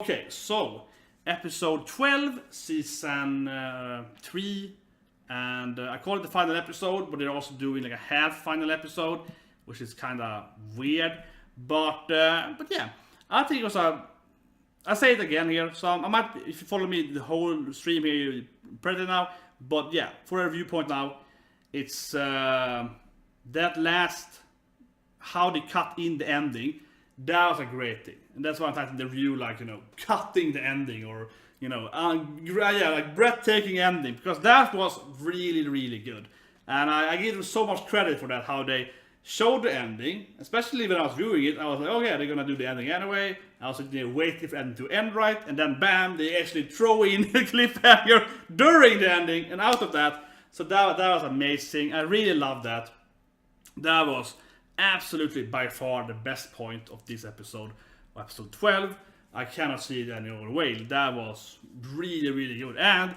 Okay, so episode 12, season 3, and I call it the final episode, but they're also doing like a half final episode, which is kind of weird. But yeah, I think it was I say it again here, so I might, if you follow me the whole stream here, you're pretty now. But yeah, for a viewpoint now, it's that last, how they cut in the ending. That was a great thing, and that's why I'm titling the review like, cutting the ending, or like breathtaking ending, because that was really, really good, and I give them so much credit for that, how they showed the ending, especially when I was viewing it. I was like, oh yeah, they're gonna do the ending anyway. I was waiting for the ending to end right, and then bam, they actually throw in a cliffhanger during the ending, and out of that, so that was amazing. I really loved that. That was absolutely by far the best point of this episode 12. I cannot see it any other way. That was really, really good, and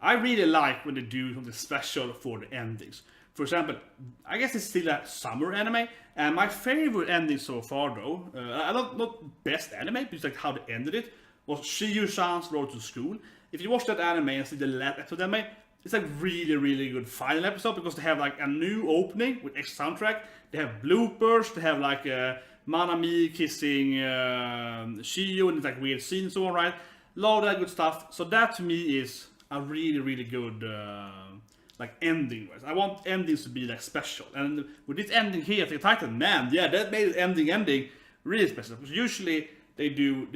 I really like when they do something special for the endings. For example, I guess it's still a summer anime, and my favorite ending so far, though, not best anime, but it's like how they ended it, was Shiyu-chan's Road to School. If you watch that anime and see the last episode anime, it's like really, really good final episode, because they have like a new opening with extra soundtrack. They have bloopers. They have like Manami kissing Shiyu, and it's like weird scenes and so on, right? A lot of that good stuff. So that to me is a really, really good like ending. Right? I want endings to be like special, and with this ending here, the title, man, yeah, that made the ending really special. Because usually they do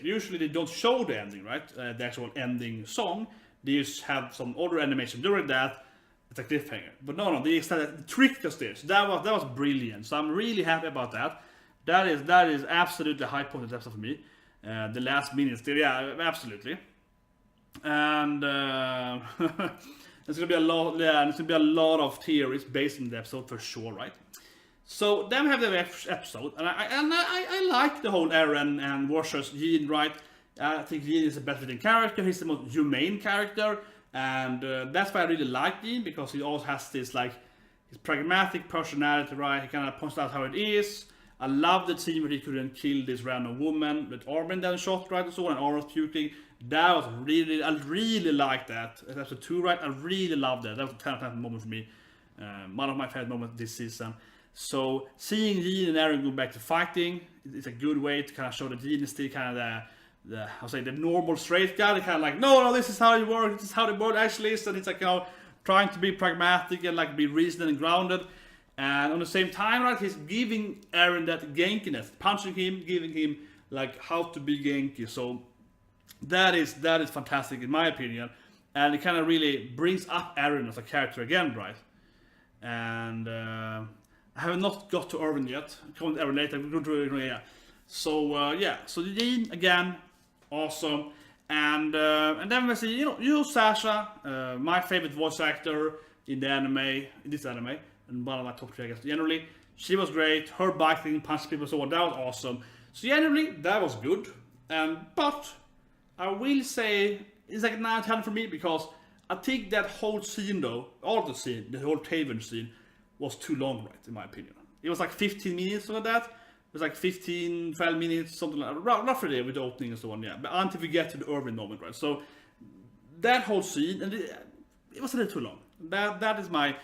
usually they don't show the ending, right? The actual ending song. They just have some other animation during that. It's a cliffhanger. But no, they tricked us there. So that was brilliant. So I'm really happy about that. That is absolutely the high point of the episode for me. The last minutes there, yeah, absolutely. And there's gonna be a lot. Yeah, there's gonna be a lot of theories based on the episode for sure, right? So then we have the episode, and I like the whole Eren and versus Yin, right? I think Yin is a better fitting character. He's the most humane character, and that's why I really like Yin, because he also has this like his pragmatic personality, right? He kind of points out how it is. I love the scene where he couldn't kill this random woman that Armin then shot, right, and so on, and Armin was puking. That was really, I really like that. Episode 2, right? I really love that. That was a 10 out of 10 moment for me. One of my favorite moments this season. So seeing Yin and Eren go back to fighting is a good way to kind of show that Yin is still kind of the normal straight guy. They kind of like, no, this is how you work. This is how the world actually is. And it's like, trying to be pragmatic and like be reasoned and grounded. And on the same time, right, he's giving Eren that gankiness, punching him, giving him like how to be ganky. So that is fantastic in my opinion, and it kind of really brings up Eren as a character again, right? And I have not got to Irvin yet. Come to Eren later. We're going to yeah. So yeah, so Yin again, awesome. And then we see you Sasha, my favorite voice actor in this anime, and one of my top 3 I guess generally. She was great. Her biting, punching people, so on, that was awesome. So generally that was good. But I will say it's like 9 out of 10 for me, because I think that whole scene though, all the scene, the whole Taven scene, was too long, right, in my opinion. It was like 15 minutes or that. It was like 15, 12 minutes, something like that, roughly there with the opening and so on, yeah. But until we get to the Irvin moment, right? So that whole scene, and it was a little too long. That is my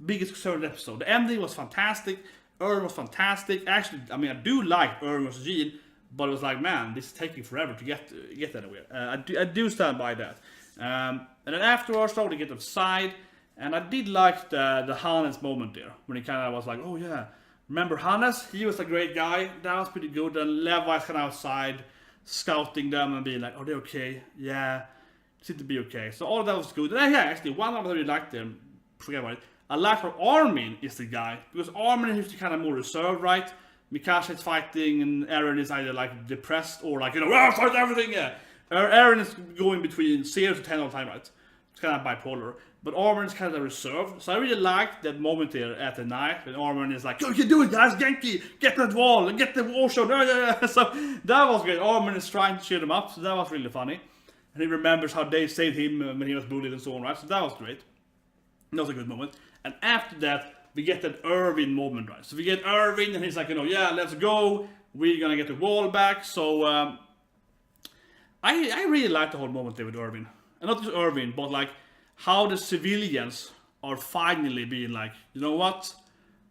biggest concern in the episode. The ending was fantastic. Irvin was fantastic. Actually, I mean, I do like Irvin vs. Gene, but it was like, man, this is taking forever to get anywhere. I do stand by that. And then afterwards, though, they get outside, and I did like the Hannes moment there, when he kind of was like, oh yeah, remember Hannes? He was a great guy. That was pretty good. And Levi's kind of outside, scouting them and being like, are they okay? Yeah, seem to be okay. So all of that was good. And yeah, actually, one of them I really liked them, forget about it. I like how Armin is the guy, because Armin is kind of more reserved, right? Mikasa is fighting, and Eren is either like depressed or like, fight everything, yeah. Eren is going between 0 to 10 all the time, right? It's kind of bipolar. But Armin is kind of reserved. So I really liked that moment there at the night when Armin is like, you can do it, guys, Genki! Get that wall and get the wall show. Yeah. So that was great. Armin is trying to cheer them up, so that was really funny. And he remembers how they saved him when he was bullied and so on, right? So that was great. That was a good moment. And after that, we get that Irvin moment, right? So we get Irvin, and he's like, yeah, let's go. we're gonna get the wall back. So I really like the whole moment there with Irvin, and not just Irvin, but like how the civilians are finally being like, you know what,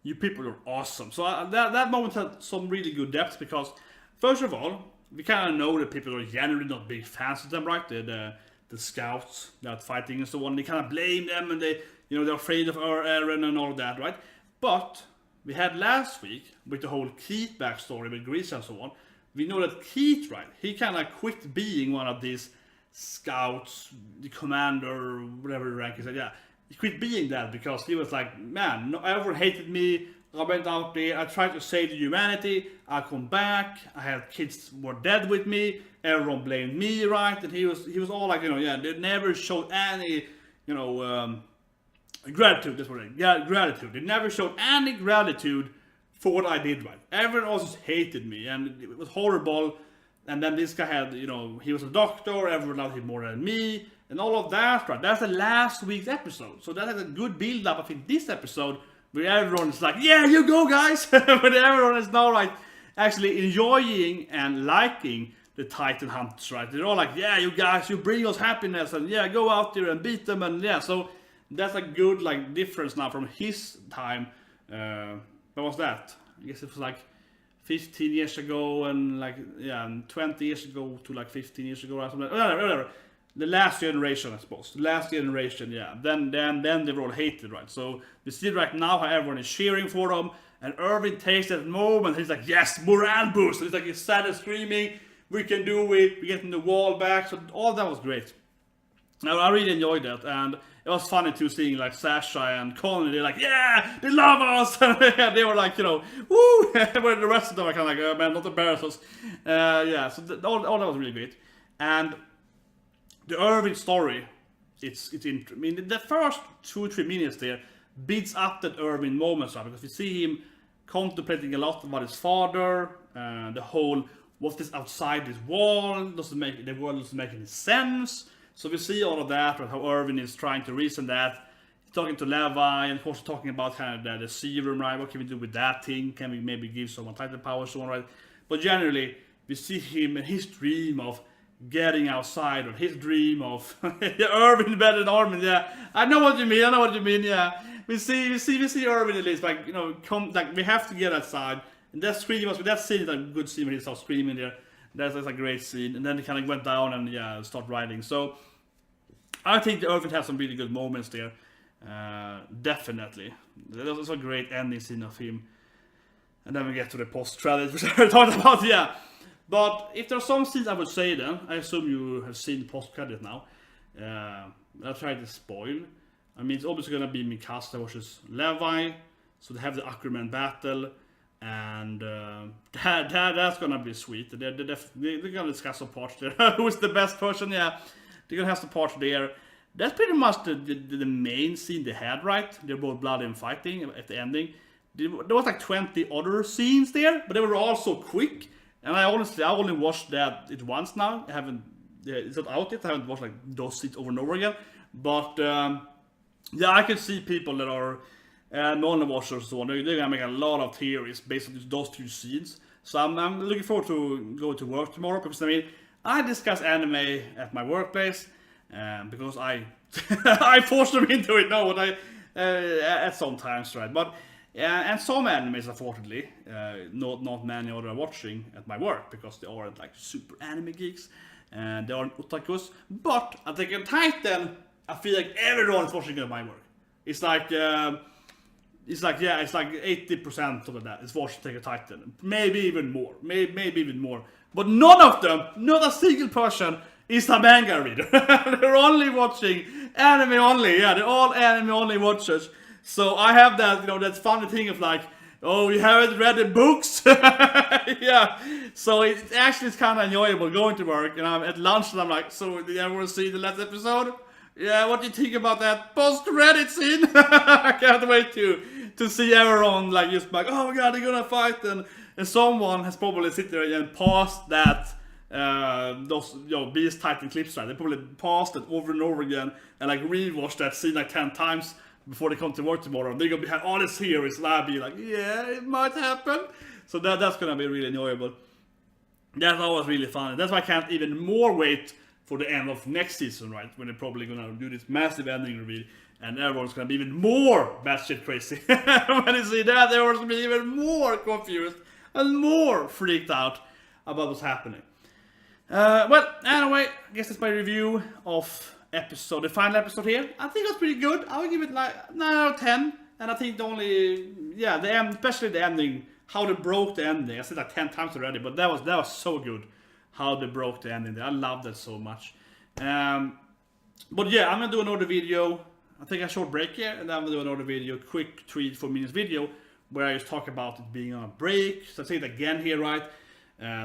you people are awesome. So that moment had some really good depth, because first of all, we kind of know that people are generally not big fans of them, right? The scouts that fighting and so on, they kind of blame them, and they're afraid of Aaron and all of that, right? But we had last week with the whole Keith backstory with Grease and so on. We know that Keith, right? He kind of quit being one of these scouts, the commander, whatever the rank is. Yeah, he quit being that because he was like, man, no, everyone hated me. I went out there, I tried to save the humanity, I come back, I had kids were dead with me, everyone blamed me, right? And he was all like, they never showed any, gratitude, that's what gratitude. They never showed any gratitude for what I did, right? Everyone else just hated me, and it was horrible. And then this guy had, he was a doctor, everyone loved him more than me, and all of that, right? That's the last week's episode. So that has a good build up, I think, this episode, where everyone's like, yeah, you go, guys! But everyone is now, like, actually enjoying and liking the Titan Hunters, right? They're all like, yeah, you guys, you bring us happiness, and yeah, go out there and beat them, and yeah, so that's a good, like, difference now from his time. What was that? I guess it was like 15 years ago, and like, 20 years ago to like 15 years ago or something. Whatever. The last generation, I suppose. The last generation, yeah. Then they were all hated, right? So we see right now how everyone is cheering for them, and Irvin takes that moment. He's like, yes, morale boost. He's like, he's sad and screaming. We can do it. We're getting the wall back. So all that was great. I really enjoyed that, and it was funny too seeing like Sasha and Connie. They're like, yeah, they love us. They were like, woo. Where the rest of them are kind of like, oh, man, not embarrass us. So all that was really great, and the Irvin story, it's I mean, the first 2 or 3 minutes there beats up that Irvin moment, right? Because we see him contemplating a lot about his father, the whole, what's this outside this wall, the world doesn't make any sense. So we see all of that, right? How Irvin is trying to reason that. He's talking to Levi, and of course talking about kind of the serum, right? What can we do with that thing? Can we maybe give someone Titan power, so on, right? But generally, we see him in his dream of getting outside, or his dream of Irvin better than Armin. Yeah, I know what you mean. Yeah, we see Irvin at least, like, we have to get outside, and that scene is a good scene when he starts screaming there. That's a great scene, and then he kind of went down and start riding. So I think the Irvin has some really good moments there. Definitely, that was a great ending scene of him. And then we get to the post credits, which I talked about. Yeah. But if there are some scenes I would say, then I assume you have seen the post-credit now. I'll try to spoil. I mean, it's obviously gonna be Mikasa versus Levi, so they have the Aquaman battle, and that's gonna be sweet. They're gonna discuss some parts there. Who is the best person? Yeah, they're gonna have some parts there. That's pretty much the main scene they had, right? They're both bloody and fighting at the ending. There was like 20 other scenes there, but they were all so quick. And I only watched that once now. It's not out yet. I haven't watched like those scenes over and over again. But I can see people that are non-watchers and so on. They're gonna make a lot of theories based on those 2 scenes. So I'm looking forward to going to work tomorrow, because I discuss anime at my workplace because I I force them into it now, but at some times, right? But and some animes, unfortunately, not many are watching at my work, because they aren't like super anime geeks and they aren't otakus. But at Attack on Titan, I feel like everyone is watching at my work. It's like 80% of that is watching Attack on Titan, maybe even more, maybe even more. But none of them, not a single person, is a manga reader. They're only watching anime only. Yeah, they're all anime only watchers. So I have that, that funny thing of like, oh, you haven't read the books? Yeah. So it actually is kind of enjoyable going to work, and I'm at lunch and I'm like, so did everyone see the last episode? Yeah, what do you think about that post-credit scene? I can't wait to see everyone like just like, oh my god, they're gonna fight, and someone has probably sit there and paused that those Beast Titan clips, right? They probably paused it over and over again and like rewatched that scene like 10 times before they come to work tomorrow. They're gonna have all these theories, and I'll be like, yeah, it might happen. So that's gonna be really enjoyable. That's always really fun. That's why I can't even more wait for the end of next season, right? When they're probably gonna do this massive ending reveal, and everyone's gonna be even more batshit crazy. When you see that, everyone's gonna be even more confused and more freaked out about what's happening. Well, anyway, I guess that's my review of the final episode here. I think it was pretty good. I would give it like 9 out of 10. And I think especially the ending, how they broke the ending. I said that 10 times already, but that was so good. How they broke the ending. I love that so much. But yeah, I'm gonna do another video. I think a short break here, and then I'm gonna do another video, quick 3-4 minutes video, where I just talk about it being on a break. So I say it again here, right?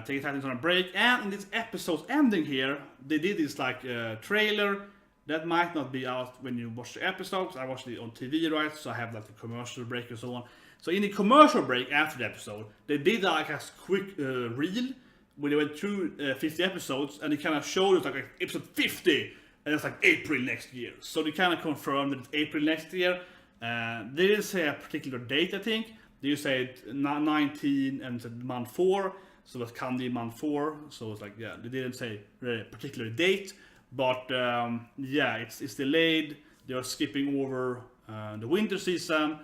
Taking Titans on a break, and in this episode's ending here, they did this like trailer that might not be out when you watch the episodes. I watched it on TV, right? So I have like the commercial break and so on. So in the commercial break after the episode, they did like a quick reel where they went through 50 episodes, and they kind of showed us like episode 50, and it's like April next year. So they kind of confirmed that it's April next year. They didn't say a particular date, I think. They just said 19 and said month 4. So that's Candy month 4. So it's like, yeah, they didn't say a particular date. But yeah, it's delayed. They are skipping over the winter season.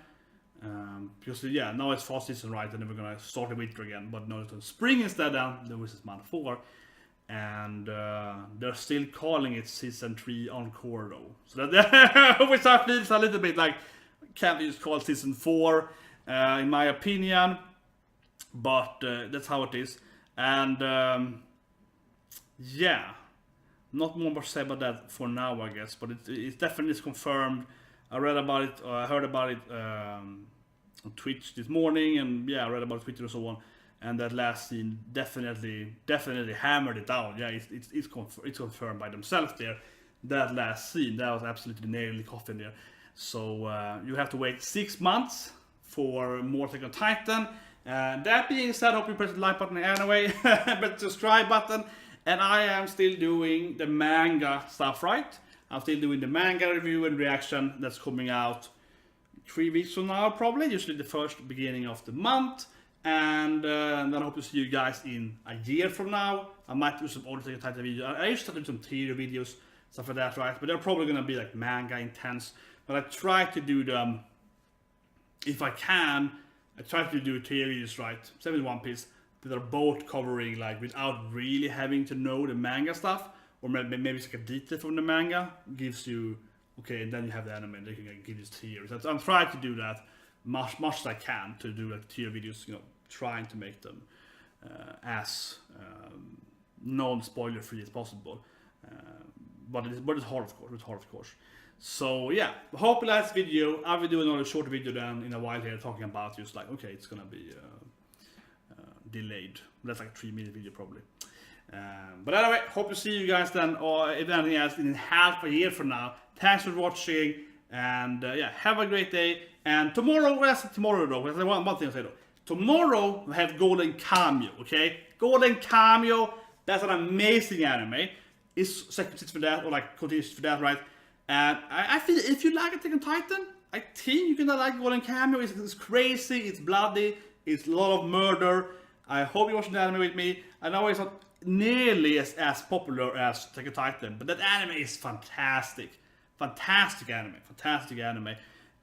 Because yeah, now it's fall season, right? And then we're gonna start the winter again. But now it's on spring instead, then this is month 4. And they're still calling it season 3 encore though. So that which I feel a little bit like, can't we just call it season 4 in my opinion. But that's how it is. And yeah, not more to say about that for now, I guess. But it definitely is confirmed. I read about it, I heard about it on Twitch this morning, and yeah, I read about Twitter and so on. And that last scene definitely hammered it down. Yeah, it's confirmed by themselves there. That last scene, that was absolutely nailed in the coffin there. So you have to wait 6 months for more Attack on Titan. That being said, I hope you press the like button anyway, but subscribe button. And I am still doing the manga stuff, right? I'm still doing the manga review and reaction that's coming out 3 weeks from now, probably. Usually the first beginning of the month. And then I hope to see you guys in a year from now. I might do some older Attack on Titan videos. I used to do some theory videos, stuff like that, right? But they're probably gonna be like manga intense. But I try to do them, if I can, I try to do theories, right? Same with One Piece, that are both covering like without really having to know the manga stuff, or maybe it's like a detail from the manga gives you, okay, and then you have the anime, they can give you theories. I'm trying to do that much as I can, to do like tier videos, you know, trying to make them as non-spoiler free as possible. But it's hard, of course. So yeah, hope you like this video. I will do another short video then in a while here, talking about just like, okay, it's gonna be delayed. That's like a 3-minute video probably. But anyway, hope to see you guys then, or if anything else, in half a year from now. Thanks for watching, and yeah, have a great day. And tomorrow, well, that's tomorrow though. There's one thing I say though. Tomorrow we have Golden Kameo, okay? Golden Kameo, that's an amazing anime. It's second for that, or like continues for that, right? And I feel if you like Attack on Titan, I think you're gonna like Golden Kameo. It's crazy, it's bloody, it's a lot of murder. I hope you watch the anime with me. I know it's not nearly as popular as Attack on Titan, but that anime is fantastic. Fantastic anime.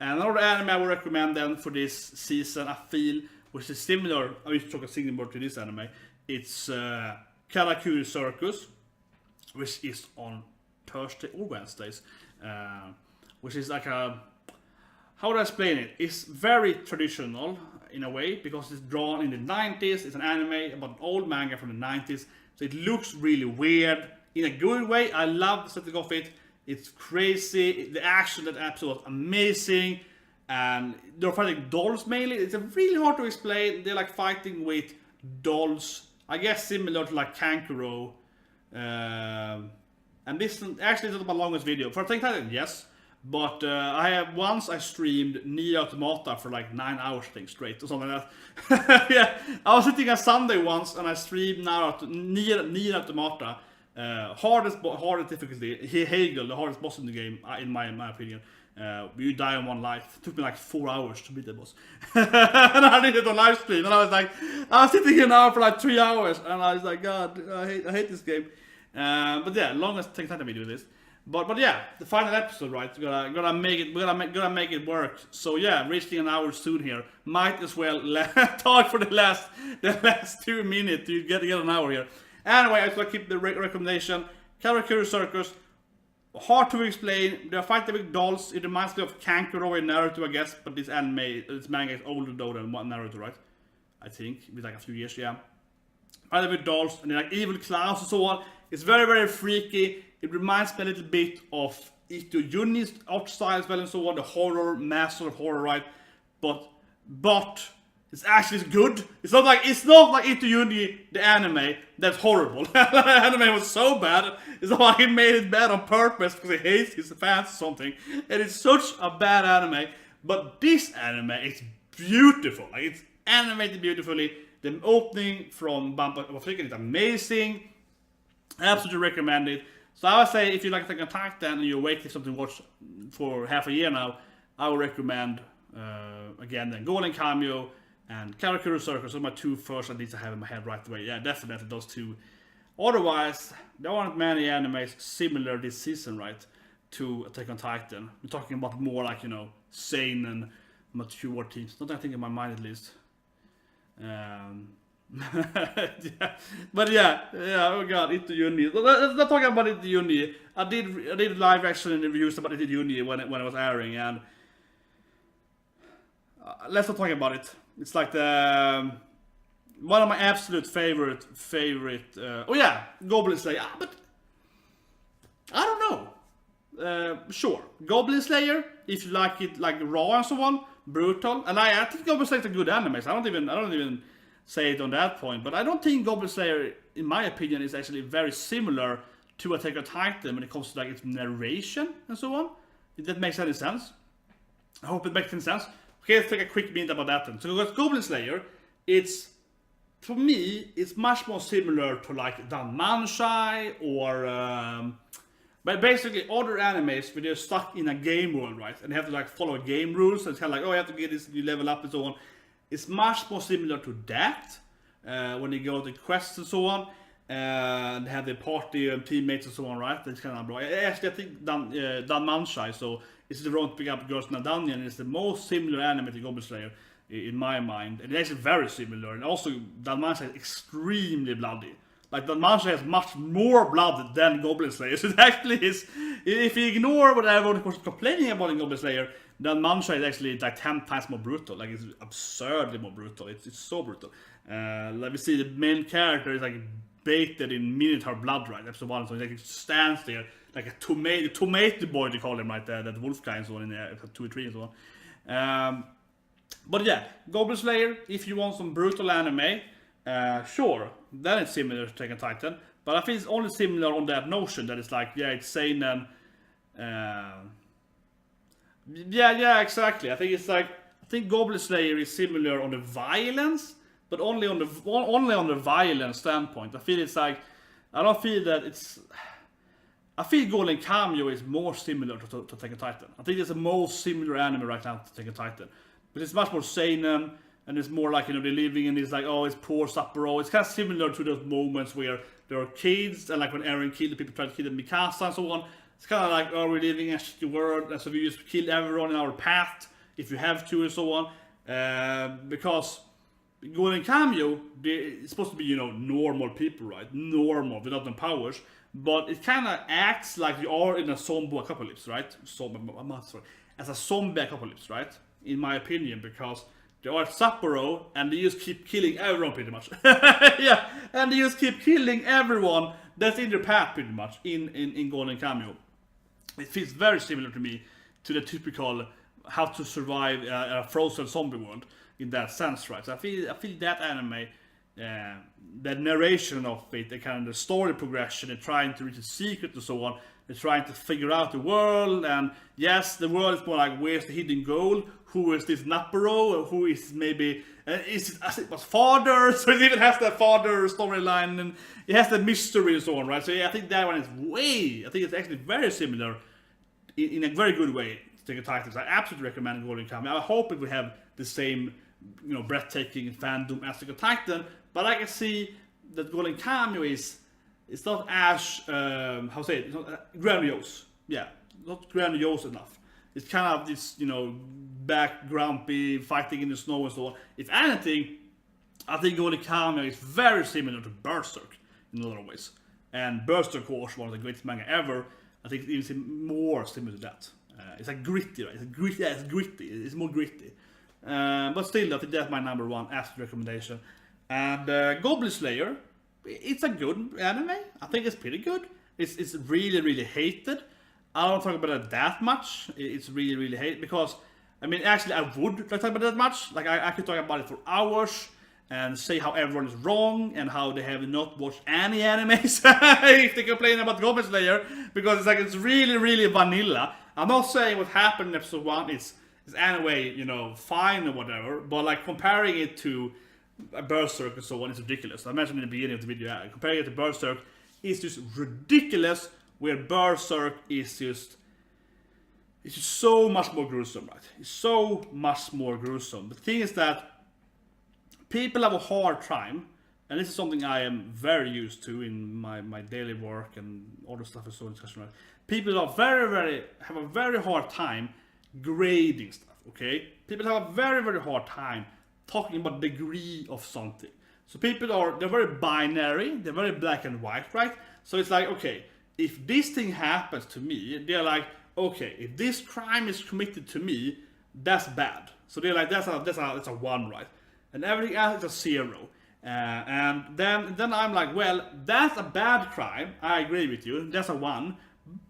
And another anime I would recommend then for this season, I feel, which is similar, I used to talk a similar to this anime, it's Karakuri Circus, which is on Thursday or Wednesdays, which is like a, how do I explain it? It's very traditional in a way, because it's drawn in the 90s. It's an anime about an old manga from the 90s, so it looks really weird in a good way. I love the setting of it. It's crazy. The action, that episode was amazing, and they're fighting dolls mainly. It's really hard to explain. They're like fighting with dolls, I guess similar to like Kankuro. And this actually is not my longest video. For Attack on Titan, yes. But I streamed Nier Automata for like 9 hours, I think, straight or something like that. Yeah, I was sitting on Sunday once and I streamed Nier Automata. Hardest difficulty. Hegel, the hardest boss in the game, in my opinion. You die in one life. It took me like 4 hours to beat the boss. And I did it on live stream, and I was sitting here now for like 3 hours, and I was like, God, I hate this game. But yeah, longest take time to do this. But yeah, the final episode, right? Gonna make it work. So yeah, reaching an hour soon here. Might as well talk for the last 2 minutes to get an hour here. Anyway, I just gonna keep the recommendation. Karakuri Circus. Hard to explain. They're fighting with dolls. It reminds me of Kankuro in Naruto, I guess. But this manga is older though than Naruto, right? I think with like a few years, yeah. Fighting with dolls and they're like evil clowns and so on. It's very, very freaky. It reminds me a little bit of Ito Yuni's art style as well and so on. The horror, master of horror, right? But it's actually good. It's not like Ito Yuni, the anime, that's horrible. The anime was so bad. It's not like he made it bad on purpose because he hates his fans or something. And it's such a bad anime. But this anime is beautiful. Like, it's animated beautifully. The opening from Bump of Chicken is amazing. Absolutely recommend it. So I would say if you like Attack on Titan and you're waiting for something to watch for half a year now, I would recommend again then Golden Cameo and Karakuri Circus. Those are my two first I need to have in my head right away. Yeah, definitely those two. Otherwise, there aren't many animes similar this season, right, to Attack on Titan. We're talking about more like, sane and mature teams. Not that I think in my mind at least. Yeah. But yeah, oh god, Ito Yuni. Let's not talk about Ito Yuni. I did live action reviews about Ito Yuni when it was airing, and let's not talk about it. It's like one of my absolute favorite. Goblin Slayer. But I don't know. Sure, Goblin Slayer. If you like it like raw and so on, brutal. And I think Goblin Slayer is a good anime. So I don't even say it on that point, but I don't think Goblin Slayer, in my opinion, is actually very similar to Attack on Titan when it comes to like its narration and so on. If that makes any sense. I hope it makes any sense. Okay, let's take a quick minute about that then. So Goblin Slayer, for me, it's much more similar to like Dan Manshai or but basically other animes where they're stuck in a game world, right? And they have to like follow game rules, so it's kind of like, oh, you have to get this, you level up and so on. It's much more similar to that when they go to quests and so on, and have their party and teammates and so on, right? That's kind of bro. Actually, I think Dan Manshai, so it's the wrong to pick up Girls in a Dungeon. It's the most similar anime to Goblin Slayer in my mind, and it's actually very similar. And also, Dan Manshai is extremely bloody. Like Dan Manshai has much more blood than Goblin Slayer. So it actually is. If you ignore what everyone was complaining about in Goblin Slayer, then Manshai is actually like 10 times more brutal. Like, it's absurdly more brutal. It's so brutal. Like we see the main character is like baited in minotaur blood, right? Episode 1, so he like stands there like a tomato boy, they call him, right? That wolf guy and so on in episode 2 and 3 and so on. But yeah, Goblin Slayer, if you want some brutal anime, sure, then it's similar to Attack on Titan. But I think it's only similar on that notion that it's like, yeah, it's sane and yeah, exactly. I think Goblin Slayer is similar on the violence, but only on the violence standpoint. I feel it's like, I don't feel that it's. I feel Golden Cameo is more similar to Attack on Titan. I think it's the most similar anime right now to Attack on Titan, but it's much more seinen, and it's more like, they're living in this like, oh, it's poor Sapporo. It's kind of similar to those moments where there are kids, and like when Eren killed the people trying to kill the Mikasa and so on. It's kind of like, oh, we're living in a shitty world, and so we just kill everyone in our path if you have to and so on. Because Golden Cameo, it's supposed to be, normal people, right? Normal, without no powers. But it kind of acts like you are in a zombie apocalypse, right? As a zombie apocalypse, right? In my opinion, because they are Sapporo, and they just keep killing everyone pretty much. Yeah, and they just keep killing everyone that's in their path pretty much in Golden Cameo. It feels very similar to me to the typical how to survive a frozen zombie world in that sense, right? So I feel that anime, the narration of it, the kind of the story progression, they're trying to reach a secret and so on. They're trying to figure out the world, and yes, the world is more like, where's the hidden goal? Who is this Nappero? Or who is maybe is it was father? So it even has that father storyline, and it has the mystery and so on, right? So yeah, I think that one is I think it's actually very similar in a very good way Attack on Titan. I absolutely recommend Golden Kamuy. I hope it will have the same, breathtaking fandom as Attack on Titan. But I can see that Golden Kamuy it's not as it's not grandiose. Yeah, not grandiose enough. It's kind of this, back grumpy, fighting in the snow and so on. If anything, I think Golden Kamuy is very similar to Berserk in a lot of ways. And Berserk, of course, one of the greatest manga ever. I think it's even more similar to that. It's like gritty, right? It's gritty. It's more gritty. But still, I think that's my number one after recommendation. And Goblin Slayer, it's a good anime. I think it's pretty good. It's really, really hated. I don't talk about it that much. It's really, really hated because, actually, I would talk about it that much. Like, I could talk about it for hours and say how everyone is wrong and how they have not watched any animes if they complain about Goblin Slayer, because it's really, really vanilla. I'm not saying what happened in episode 1 is anyway, fine or whatever, but like comparing it to Berserk and so on is ridiculous. I mentioned in the beginning of the video, comparing it to Berserk is just ridiculous, where Berserk is just so much more gruesome, right? It's so much more gruesome. The thing is that people have a hard time, and this is something I am very used to in my daily work and all the stuff is so discussion. People are have a very hard time grading stuff, okay? People have a very, very hard time talking about degree of something. So they're very binary, they're very black and white, right? So it's like, okay, if this thing happens to me, they're like, okay, if this crime is committed to me, that's bad. So they're like, that's a 1, right? And everything else is a 0. And then I'm like, well, that's a bad crime. I agree with you. That's a 1.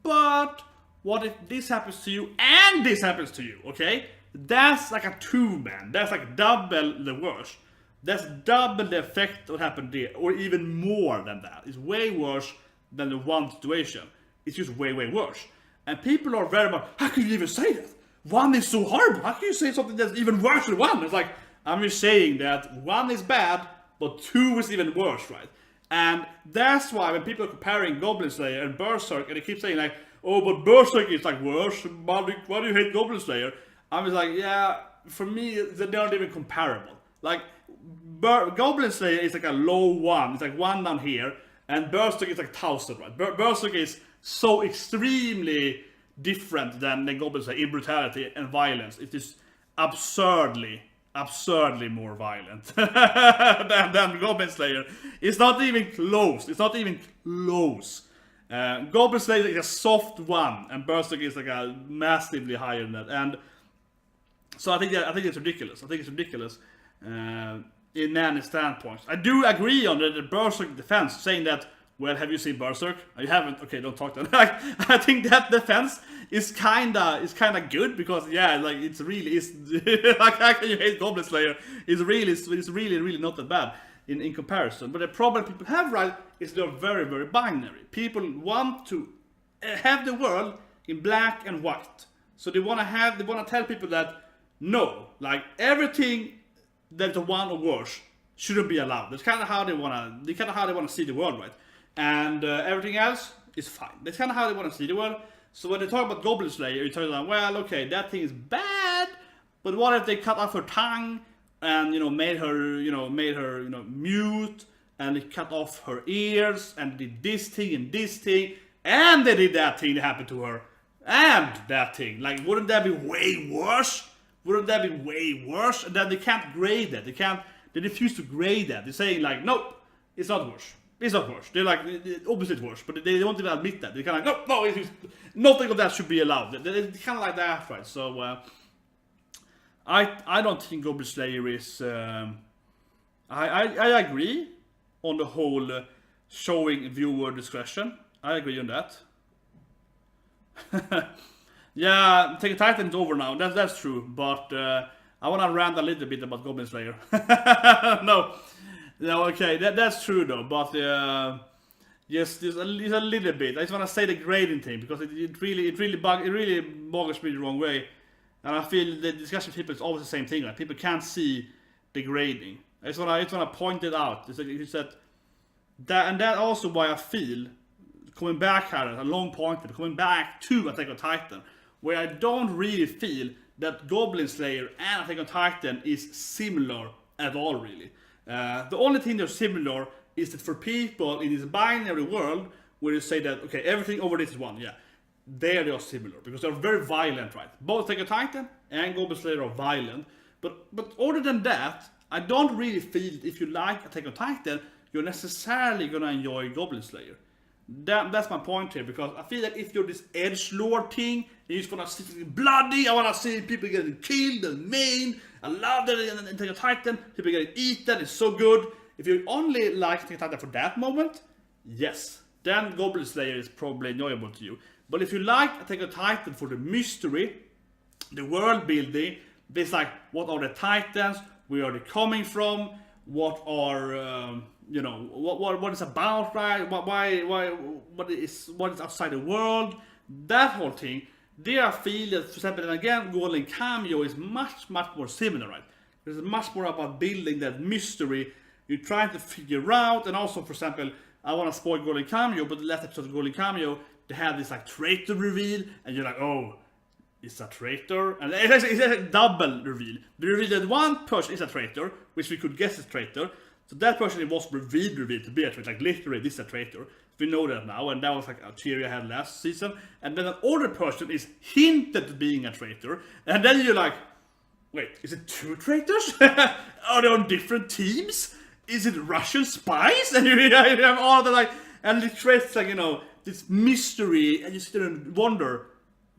But what if this happens to you and this happens to you? Okay, that's like a 2, man. That's like double the worst. That's double the effect what happened there, or even more than that. It's way worse than the 1 situation. It's just way, way worse. And people are very much, how can you even say that? 1 is so horrible. How can you say something that's even worse than 1? It's like, I'm just saying that 1 is bad, but 2 is even worse, right? And that's why when people are comparing Goblin Slayer and Berserk, and they keep saying like, oh, but Berserk is like worse, why do you hate Goblin Slayer? I'm just like, yeah, for me, they're not even comparable. Like, Goblin Slayer is like a low 1, it's like 1 down here, and Berserk is like 1,000, right? Berserk is so extremely different than Goblin Slayer in brutality and violence. It is absurdly more violent than Goblin Slayer. It's not even close. Goblin Slayer is a soft 1, and Berserk is like a massively higher than that. And so I think it's ridiculous. In many standpoints. I do agree on the Berserk defense, saying that, well, have you seen Berserk? You haven't? Okay, don't talk then. I think that defense is kinda good, because yeah, like it's like, how can you hate Goblin Slayer? It's really not that bad in comparison. But the problem people have, right, is they're very, very binary. People want to have the world in black and white. So they wanna tell people that no, like everything that's a 1 or worse shouldn't be allowed. That's kind of how they wanna see the world, right? And everything else is fine. That's kind of how they want to see the world. So when they talk about Goblin Slayer, you tell them, well, okay, that thing is bad, but what if they cut off her tongue and made her mute, and they cut off her ears and did this thing and this thing, and they did that thing that happened to her, and that thing. Like, wouldn't that be way worse? And then they can't grade that. They refuse to grade that. They're saying like, nope, it's not worse. It's not worse. They're like, obviously it's worse, but they don't even admit that. They're kind of like, no, nothing of that should be allowed. They're kind of like that, right? So I don't think Goblin Slayer is. I agree on the whole showing viewer discretion. I agree on that. Yeah, Attack on Titan is over now. That's true, but I want to rant a little bit about Goblin Slayer. No, okay, that's true though, but yes, there's a little bit. I just want to say the grading thing, because it really bothers me the wrong way, and I feel the discussion with people is always the same thing. Right? People can't see the grading. I just want to point it out. It's that, and that also why I feel coming back here, a long point, coming back to Attack on Titan. where I don't really feel that Goblin Slayer and Attack on Titan is similar at all, really. The only thing they're similar is that for people in this binary world, where you say that, okay, everything over this is one, yeah, they are similar, because they're very violent, right? Both Attack on Titan and Goblin Slayer are violent, but other than that, I don't really feel if you like Attack on Titan, you're necessarily gonna enjoy Goblin Slayer. That's my point here, because I feel like if you're this edgelord thing, and you just wanna see bloody, I wanna see people getting killed and maimed, I love that in Attack on Titan, people getting eaten, it's so good. If you only like Attack on Titan for that moment, yes, then Goblin Slayer is probably enjoyable to you. But if you like Attack on Titan for the mystery, the world building, this like, what are the Titans, where are they coming from, what are what is about, right? What is outside the world? That whole thing. There I feel that, for example, and again, Golden Cameo is much more similar, right? It's much more about building that mystery you're trying to figure out, and also, for example, I want to spoil Golden Cameo, but the last episode of Golden Cameo, they have this like traitor reveal, and you're like, oh, it's a traitor, and it's a double reveal. The reveal that one person is a traitor, which we could guess is traitor. So that person it was revealed to be a traitor, like literally this is a traitor. We know that now, and that was like a theory I had last season. And then another person is hinted to being a traitor, and then you're like, wait, is it two traitors? Are they on different teams? Is it Russian spies? And you have all the like, and it creates like, this mystery, and you sit there and wonder,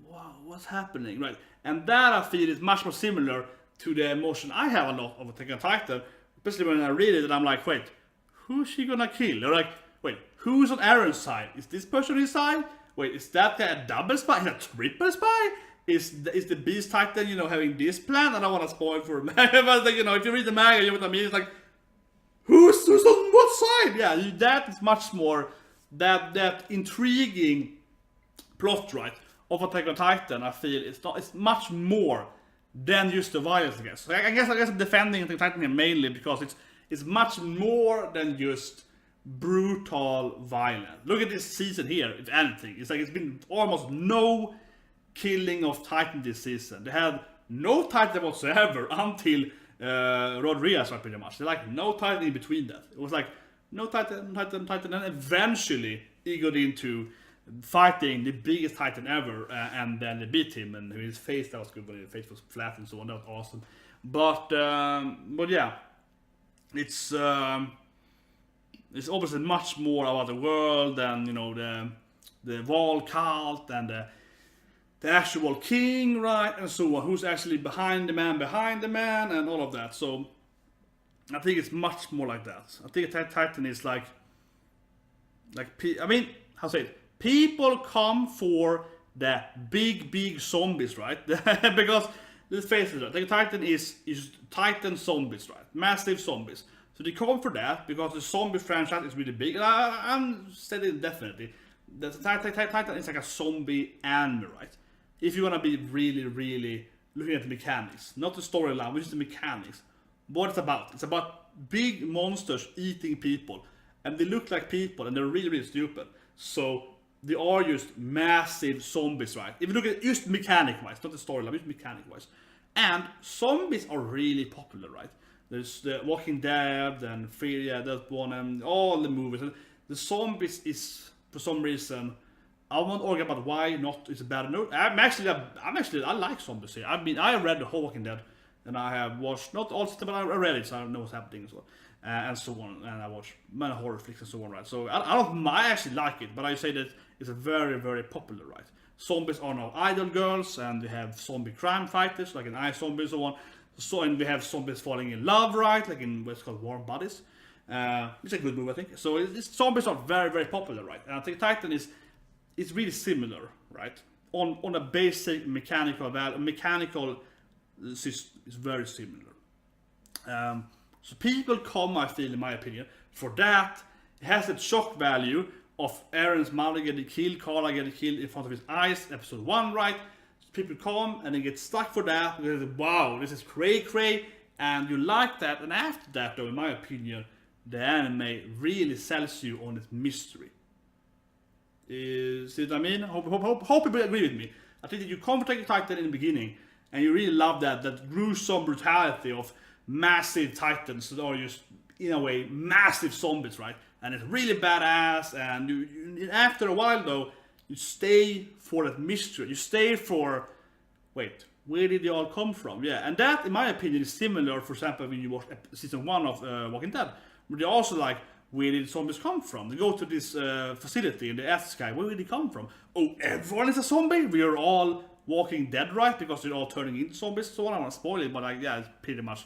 wow, what's happening, right? And that I feel is much more similar to the emotion I have a lot of Attack on Titan. Especially when I read it and I'm like, wait, who's she gonna kill? Or like, wait, who's on Aaron's side? Is this person his side? Wait, is that guy a double spy? Is a triple spy? Is the Beast Titan, having this plan? I don't want to spoil for him. But like, if you read the manga, you know what I mean? It's like, who's on what side? Yeah, that is much more that intriguing plot, right, of Attack on Titan. I feel it's much more than just the violence, I guess. So I guess I'm defending Attack on Titan here mainly because it's much more than just brutal violence. Look at this season here, if anything. It's like it's been almost no killing of Titan this season. They had no Titan whatsoever until Rodriguez, right, pretty much. They're like no Titan in between that. It was like no Titan, and eventually he got into fighting the biggest Titan ever, and then they beat him, and his face, that was good, but his face was flat and so on, that was awesome. But yeah, it's obviously much more about the world than, the Val cult and the actual king, right, and so on, who's actually behind the man, and all of that. So I think it's much more like that. I think Titan is like I mean, how to say it? People come for the big zombies, right? Because let's face it, the Titan is Titan zombies, right? Massive zombies. So they come for that because the zombie franchise is really big. And I'm saying it definitely. The Titan is like a zombie anime, right? If you want to be really looking at the mechanics, not the storyline, which is the mechanics. What it's about? It's about big monsters eating people, and they look like people, and they're really stupid. So they are just massive zombies, right? If you look at just mechanic-wise, not the storyline, just mechanic-wise. And zombies are really popular, right? There's the Walking Dead and Fear, that one, and all the movies. And the zombies is, for some reason, I won't argue about why not it's bad. No, I like zombies here. I mean, I read the whole Walking Dead, and I have watched not all, but I read it, so I know what's happening as well. And so on, and I watch many horror flicks and so on, right? So I actually like it, but I say that it's a very popular, right? Zombies are now idol girls, and we have zombie crime fighters, like in iZombie and so on. So, and we have zombies falling in love, right? Like in what's called Warm Bodies. It's a good movie, I think. So zombies are very popular, right? And I think Titan is really similar, right? On a basic mechanical value, mechanical system is very similar. So people come, I feel, in my opinion, for that. It has that shock value of Aaron's mother getting killed, Carla getting killed in front of his eyes, episode 1, right? So people come and they get stuck for that. They say, wow, this is cray, and you like that. And after that, though, in my opinion, the anime really sells you on its mystery. See what I mean? Hope people agree with me. I think that you come for Attack on Titan in the beginning, and you really love that gruesome brutality of massive titans that are just, in a way, massive zombies, right? And it's really badass, and you after a while, though, you stay for that mystery. You stay for, wait, where did they all come from? Yeah, and that, in my opinion, is similar, for example, when you watch season 1 of Walking Dead, where they're also like, where did zombies come from? They go to this facility and they ask this guy, where did they come from? Oh, everyone is a zombie? We are all Walking Dead, right? Because they're all turning into zombies. So I don't want to spoil it, but like, yeah, it's pretty much,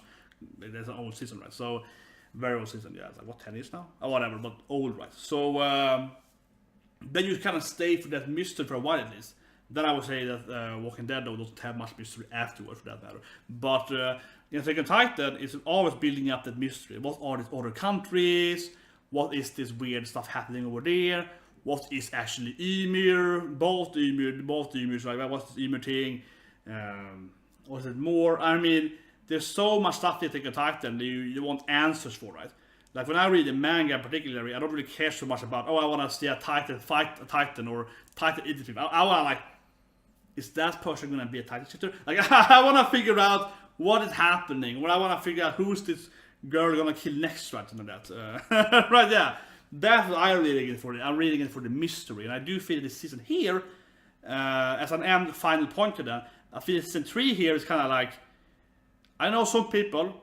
there's an old season, right? So, very old season, yeah. It's like, what, 10 years now? Or whatever, but old, right? So, then you kind of stay for that mystery for a while at least. Then I would say that Walking Dead, though, doesn't have much mystery afterwards, for that matter. But in Attack on Titan, it's always building up that mystery. What are these other countries? What is this weird stuff happening over there? What is actually Ymir? Both Ymirs, like, what's this Ymir thing? Was it more? I mean, there's so much stuff in Attack on Titan that you want answers for, right? Like, when I read the manga particularly, I don't really care so much about, oh, I want to see a Titan fight a Titan, or Titan eat people. I want to, like, is that person going to be a Titan shifter? Like, I want to figure out what is happening, or I want to figure out who's this girl gonna kill next, right? Something like that. Right, yeah. That's what I'm reading it for. I'm reading it for the mystery, and I do feel this season here, as an end final point to that, I feel season 3 here is kind of like, I know some people,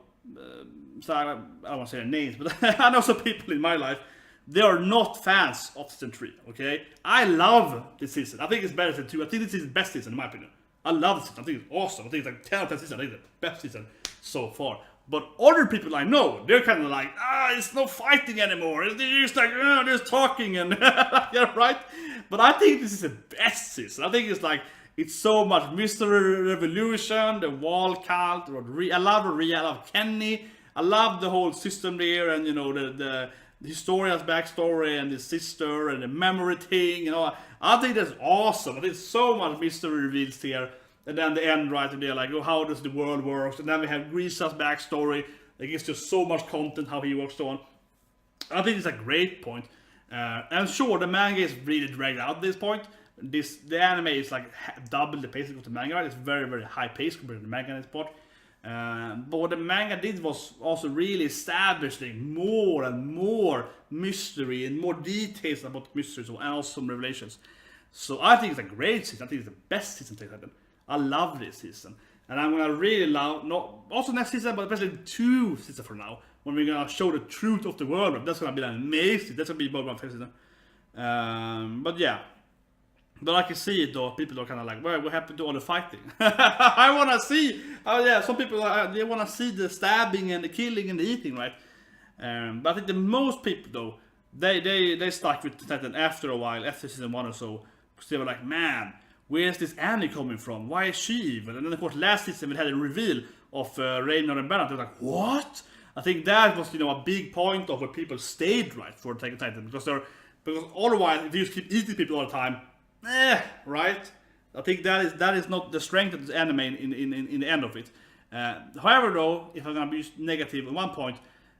so I don't want to say their names, but I know some people in my life, they are not fans of season 3, okay? I love this season. I think it's better than 2. I think this is the best season, in my opinion. I love this season. I think it's awesome. I think it's like 10 out of 10 season. I think it's the best season so far. But other people I know, they're kind of like, it's no fighting anymore. They're just like, they're talking and, yeah, right? But I think this is the best season. I think it's like, it's so much mystery, revolution, the wall cult, I love Rhea, I love Kenny. I love the whole system there, and, you know, the historian's backstory, and the sister, and the memory thing, you know. I think that's awesome. I think so much mystery reveals here. And then the end, right, and they're like, oh, how does the world work? And then we have Grisa's backstory. Like, it's just so much content, how he works, so on. I think it's a great point. And sure, the manga is really dragged out at this point. The anime is like double the pace of the manga, right? It's very, very high pace compared to the manga in this part. But what the manga did was also really establishing more and more mystery and more details about mysteries and also some revelations. So I think it's a great season. I think it's the best season to happen. I love this season, and I'm gonna really love, not also next season, but especially 2 seasons from now, when we're gonna show the truth of the world. That's gonna be amazing. That's gonna be both my favorite season. But yeah, but I can see it though. People are kind of like, well, what happened to all the fighting? I wanna see. Oh yeah, some people they wanna see the stabbing and the killing and the eating, right? But I think the most people though, they stuck with Titan after a while, after season 1 or so, because they were like, man, where's this Annie coming from? Why is she evil? And then of course last season we had a reveal of Reynor and Bernard. They were like, what? I think that was, you know, a big point of where people stayed, right, for Attack on Titan, because otherwise if you just keep eating people all the time, right? I think that is not the strength of this anime in the end of it. However, though, if I'm gonna be negative at one point,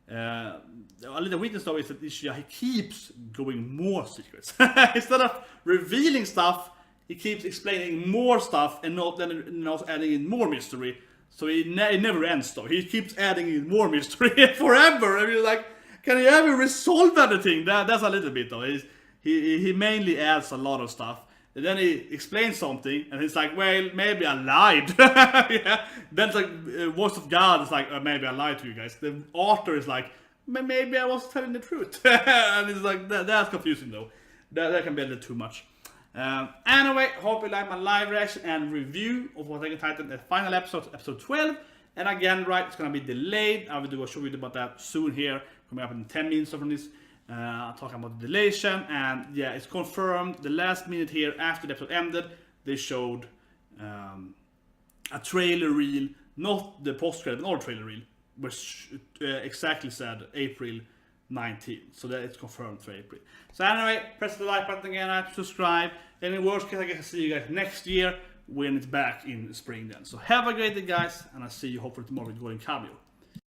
a little weakness though is that he keeps going more secrets. Instead of revealing stuff, he keeps explaining more stuff and then also adding in more mystery. So it never ends though. He keeps adding in more mystery forever. I mean, like, can he ever resolve anything? That's a little bit though. He mainly adds a lot of stuff. And then he explains something, and he's like, well, maybe I lied. Yeah. Then it's like, voice of God is like, maybe I lied to you guys. The author is like, maybe I was telling the truth. And it's like, that's confusing though. That can be a little too much. Anyway, hope you like my live reaction and review of Attack on Titan, the final episode, episode 12. And again, right, it's gonna be delayed. I will do a short video about that soon here, coming up in 10 minutes from this. Talking about the delation, and yeah, it's confirmed. The last minute here, after the episode ended, they showed a trailer reel, not the post-credit, but all trailer reel, which exactly said April 19th. So that it's confirmed for April. So anyway, press the like button again, subscribe. And in worst case, I guess I'll see you guys next year when it's back in spring then. So have a great day, guys, and I'll see you hopefully tomorrow with Golden Cabio.